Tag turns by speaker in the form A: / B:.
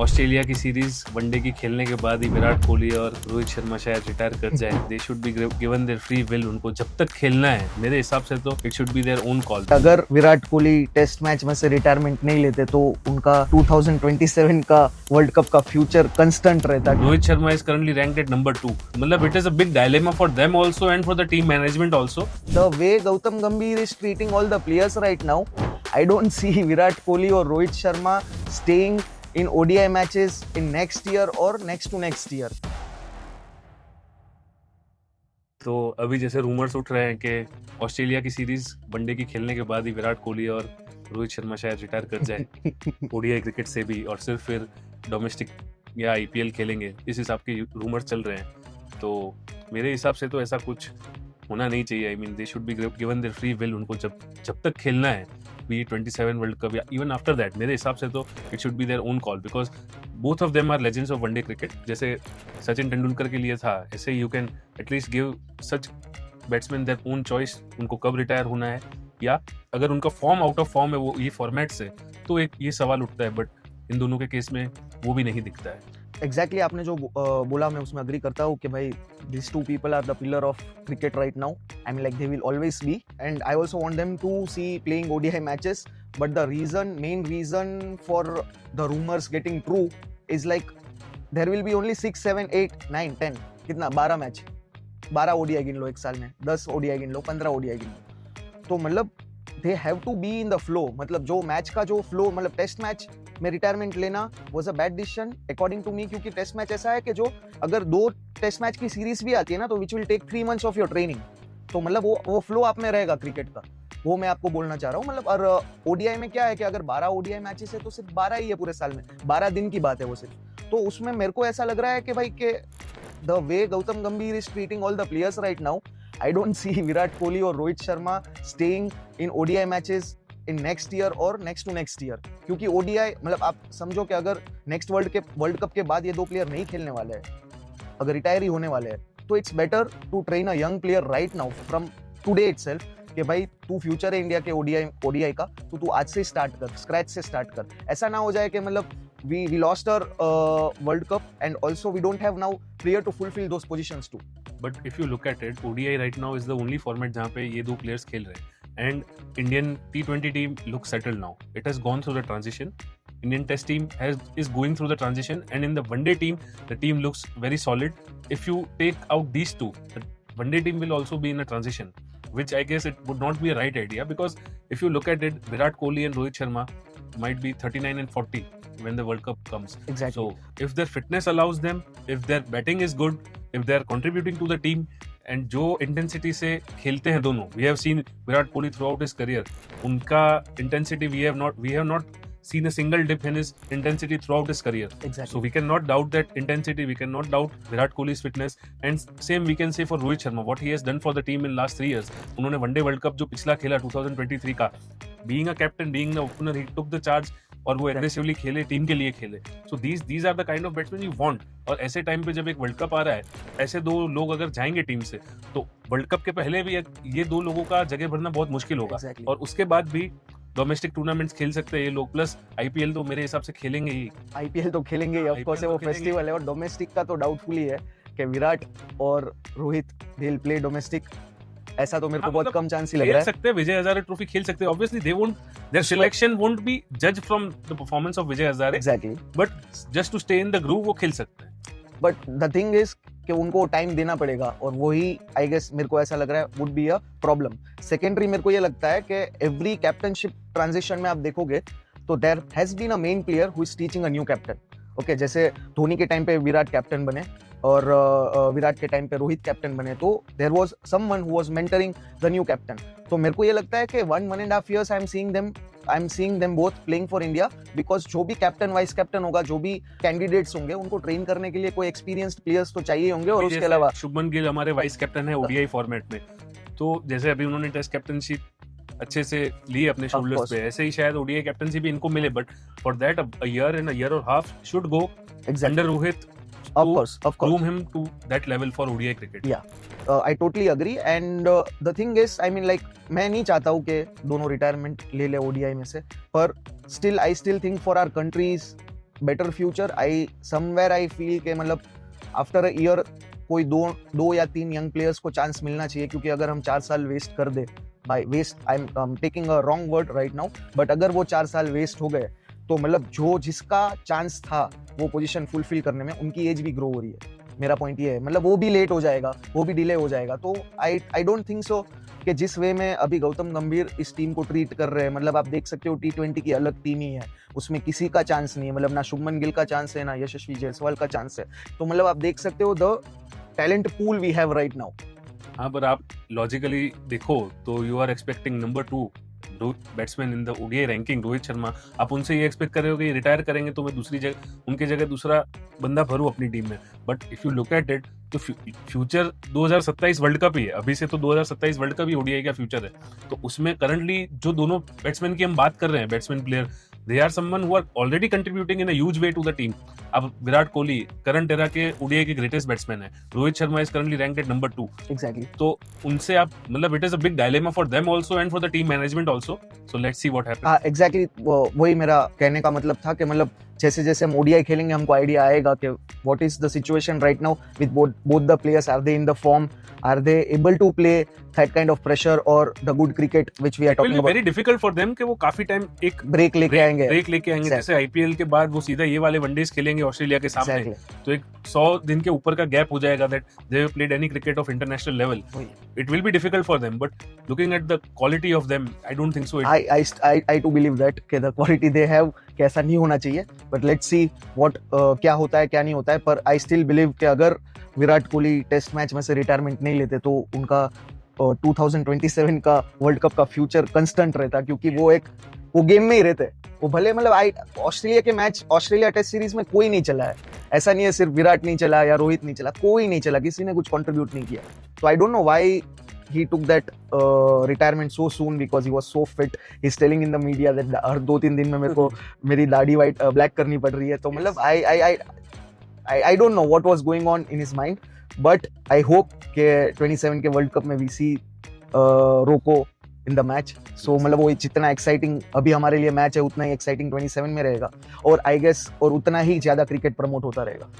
A: Australia की series one day की खेलने के बाद ही विराट कोहली और रोहित शर्मा शायद रिटायर कर जाए। दे should be given their free will. उनको जब तक खेलना है मेरे हिसाब से तो it should be their own call.
B: अगर विराट कोहली टेस्ट मैच में से रिटायरमेंट नहीं लेते तो उनका 2027 का वर्ल्ड कप का फ्यूचर कंस्टेंट रहता।
A: Rohit Sharma is currently ranked at number 2। मतलब it is a big dilemma for them also and for the team management also.
B: The way Gautam Gambhir is treating all the players right now, I don't see Virat Kohli or Rohit Sharma staying in ODI matches in next year or next to next year.
A: तो अभी जैसे rumours उठ रहे हैं कि Australia की series one day की खेलने के बाद ही विराट कोहली और रोहित शर्मा शायद रिटायर कर जाए ओडीआई क्रिकेट से भी, और सिर्फ फिर डोमेस्टिक या आईपीएल खेलेंगे, इस हिसाब के रूमर्स चल रहे हैं। तो मेरे हिसाब से तो ऐसा कुछ होना नहीं चाहिए। I mean they should be given their free will. उनको जब तक खेलना है, बी 27 वर्ल्ड कप या इवन आफ्टर दैट, मेरे हिसाब से तो it should be their own call, because both of them are legends of one day cricket. जैसे सचिन तेंदुलकर के लिए था, ऐसे you can at least give such batsman their own choice उनको कब रिटायर होना है, या अगर उनका फॉर्म आउट ऑफ फॉर्म है वो ये फॉर्मेट से, तो एक ये सवाल उठता है। बट इन दोनों के केस में वो भी नहीं दिखता है।
B: एग्जैक्टली आपने जो बोला मैं उसमें अग्री करता हूँ कि भाई these two people are the pillar of cricket right now. I mean like they will always be, and I also want them to see playing ODI matches. But the main reason for the rumors getting true is like there will be only 6, 7, 8, 9, 10 कितना 12 match, 12 ODI गिन लो एक साल में, 10 ODI गिन लो, 15 ODI गिन लो, तो मतलब they have to be in the flow. मतलब जो मैच का जो फ्लो, मतलब टेस्ट मैच में रिटायरमेंट लेना was a bad decision according to me, क्योंकि टेस्ट मैच ऐसा है कि जो अगर 2 टेस्ट मैच की सीरीज भी आती है ना तो which will take 3 months of your training, तो मतलब वो फ्लो आप में रहेगा क्रिकेट का, वो मैं आपको बोलना चाह रहा हूँ। मतलब और ओडीआई में क्या है कि अगर 12 ओडीआई मैचेस है तो सिर्फ 12 ही है पूरे साल में, 12 दिन की बात है वो सिर्फ। तो उसमें मेरे को ऐसा लग रहा है कि भाई के द वे गौतम गंभीर is treating all the players right now, I don't see Virat Kohli or Rohit Sharma staying in ODI matches in next year or next to next year. क्योंकि ODI मतलब आप समझो कि अगर नेक्स्ट वर्ल्ड कप के बाद ये 2 player नहीं खेलने वाले हैं, अगर रिटायर ही होने वाले हैं, तो it's better to train a young player right now from today itself कि भाई तू फ्यूचर है इंडिया के ओडीआई का, तो तू आज से स्टार्ट कर, स्क्रैच से स्टार्ट कर। ऐसा ना हो जाए कि मतलब we lost our World Cup and also we don't have now player to fulfill those positions too.
A: But if you look at it, ODI right now is the only format जहाँ पे ये 2 players खेल रहे हैं, and Indian T20 team looks settled now. It has gone through the transition. Indian Test team is going through the transition, and in the one day team, the team looks very solid. If you take out these 2, the one day team will also be in a transition, which I guess it would not be a right idea, because if you look at it, Virat Kohli and Rohit Sharma might be 39 and 40 when the World Cup comes.
B: Exactly.
A: So if their fitness allows them, if their batting is good, if they are contributing to the team, and जो intensity से खेलते हैं दोनों, we have seen Virat Kohli throughout his career, उनका intensity we have not seen a single dip in his intensity throughout his career.
B: Exactly.
A: So we cannot doubt that intensity, we cannot doubt Virat Kohli's fitness, and same we can say for Rohit Sharma, what he has done for the team in last 3 years. उन्होंने one day world cup जो पिछला खेला 2023 का, being a captain, being the opener, he took the charge, और वो aggressively खेले, team के लिए खेले। So these are the kind of batsman you want. और ऐसे टाइम पे जब एक वर्ल्ड कप आ रहा है, ऐसे 2 लोग अगर जाएंगे टीम से, तो वर्ल्ड कप के पहले भी ये 2 लोगों का जगह भरना बहुत मुश्किल होगा।
B: Exactly.
A: और उसके बाद भी डोमेस्टिक टूर्नामेंट्स खेल सकते हैं ये लोग, प्लस आईपीएल तो मेरे हिसाब से खेलेंगे ही।
B: आईपीएल तो खेलेंगे ही, ऑफ कोर्स है, वो फेस्टिवल है। और डोमेस्टिक का तो डाउटफुल ही है कि विराट और Rohit they will play domestic, ऐसा तो मेरे को बहुत कम चांस ही लग रहा है।
A: खेल सकते हैं, विजय हजारे ट्रॉफी खेल सकते हैं। Obviously they won't, their selection won't be जज from the performance of Vijay Hazare,
B: exactly,
A: but just to stay in the groove वो खेल सकते हैं।
B: बट द थिंग इज कि उनको टाइम देना पड़ेगा, और वही आई गेस मेरे को ऐसा लग रहा है would be a problem. Secondary मेरे को ये लगता है कि एवरी कैप्टनशिप ट्रांजिशन में आप देखोगे तो there has been a main player who is teaching a new captain. Okay, जैसे धोनी के टाइम पे विराट कैप्टन बने और विराट के टाइम पे रोहित कैप्टन बने, तो there was someone who was mentoring the new captain. तो मेरे को ये लगता है कि 1.5 years I am seeing them both playing for India, because जो भी कैप्टन वाइस कैप्टन होगा, जो भी कैंडिडेट्स होंगे, उनको ट्रेन करने के लिए कोई एक्सपीरियंस्ड प्लेयर्स तो चाहिए होंगे। और उसके अलावा
A: शुभमन गिल हमारे वाइस कैप्टन है ओडीआई फॉर्मेट में, तो जैसे अभी उन्होंने टेस्ट कैप्टनशिप अच्छे से ली अपने शोल्डर्स पे, ऐसे ही शायद ओडीआई कैप्टनशिप भी इनको मिले, but for that a year और half should go under Rohit
B: of course
A: groom him to that level for ODI cricket.
B: I totally agree, and the thing is, I mean like मैं नहीं चाहता हूँ कि दोनों रिटायरमेंट ले ले ODI में से, पर still I still think for our countries better future. I somewhere I feel के मतलब आफ्टर अ ईयर कोई दो या 3 यंग प्लेयर्स को चांस मिलना चाहिए, क्योंकि अगर हम 4 साल वेस्ट कर दे, by waste I am taking a wrong word right now, but अगर वो 4 साल वेस्ट हो गए तो मतलब जो जिसका चांस था वो पोजीशन फुलफिल करने में, उनकी एज भी ग्रो हो रही है। मेरा पॉइंट ये है, मतलब वो भी लेट हो जाएगा, वो भी डिले हो जाएगा। तो आई डोंट थिंक सो कि जिस वे में अभी गौतम गंभीर इस टीम को ट्रीट कर रहे हैं, मतलब आप देख सकते हो T20 की अलग टीम ही है, उसमें किसी का चांस नहीं है, मतलब ना शुभमन गिल का चांस है, ना यशस्वी जायसवाल का चांस है। तो मतलब आप देख सकते हो the talent pool we have right now.
A: हाँ, पर आप लॉजिकली देखो तो you are expecting number 2 batsman in the ODI ranking, Rohit Sharma. आप उनसे ये एक्सपेक्ट कर रहे हो कि रिटायर करेंगे तो मैं दूसरी जगह, उनके जगह दूसरा बंदा भरूं अपनी टीम में। But if you look at it तो फ्यूचर 2027 वर्ल्ड कप ही है, अभी से तो 2027 वर्ल्ड कप ही ओडीआई का फ्यूचर है। तो उसमें करंटली जो दोनों बैट्समैन की हम बात कर रहे हैं, batsman player, they are someone who are already contributing in a huge way to the team. अब विराट कोहली करंट एरा के ओडीआई के ग्रेटेस्ट बैट्समैन है, Rohit Sharma is currently ranked at number 2।
B: Exactly.
A: तो उनसे आप मतलब it is a big dilemma for them also and for the team management also. So let's see what happens.
B: हाँ exactly, वही मेरा कहने का मतलब था कि मतलब जैसे जैसे हम ओडीआई खेलेंगे हमको आइडिया आएगा कि what is the situation right now with both the players, are they in the form, are they able to play that kind of pressure और the good cricket which we are talking about.
A: Very difficult for them कि वो काफी time एक
B: break लेके आएंगे।
A: जैसे IPL के बाद वो सीधा ये वाले वनडेज खेलेंगे ऑस्ट्रेलिया के सामने।
B: Exactly.
A: तो एक 100 दिन के ऊपर का गैप हो जाएगा that they have played any cricket of international level. It will be difficult for them, but looking at the quality of them I don't think so.
B: I too believe that कि the quality they have कैसा नहीं होना चाहिए, but let's see what क्या होता है क्या नहीं होता है। पर I still believe कि अगर विराट कोहली टेस्ट मैच में से रिटायरमेंट नहीं लेते तो उनका 2027 का वर्ल्ड कप का फ्यूचर कंस्टेंट रहता, क्योंकि वो गेम में ही रहते। वो भले मतलब ऑस्ट्रेलिया के मैच, ऑस्ट्रेलिया टेस्ट सीरीज में कोई नहीं चला है, ऐसा नहीं है सिर्फ विराट नहीं चला या रोहित नहीं चला, कोई नहीं चला, किसी ने कुछ कंट्रीब्यूट नहीं किया। तो I don't know why he took that retirement so soon, because he was so fit. He's telling in the media that हर 2-3 दिन में मेरे को मेरी दाढ़ी white black करनी पड़ रही है। तो मतलब I don't know what was going on in his mind, but I hope कि 27 के वर्ल्ड कप में we see रोको in the match. So मतलब वो जितना एक्साइटिंग अभी हमारे लिए मैच है उतना ही एक्साइटिंग 27 में रहेगा, और आई गेस और उतना ही ज्यादा क्रिकेट प्रमोट होता रहेगा।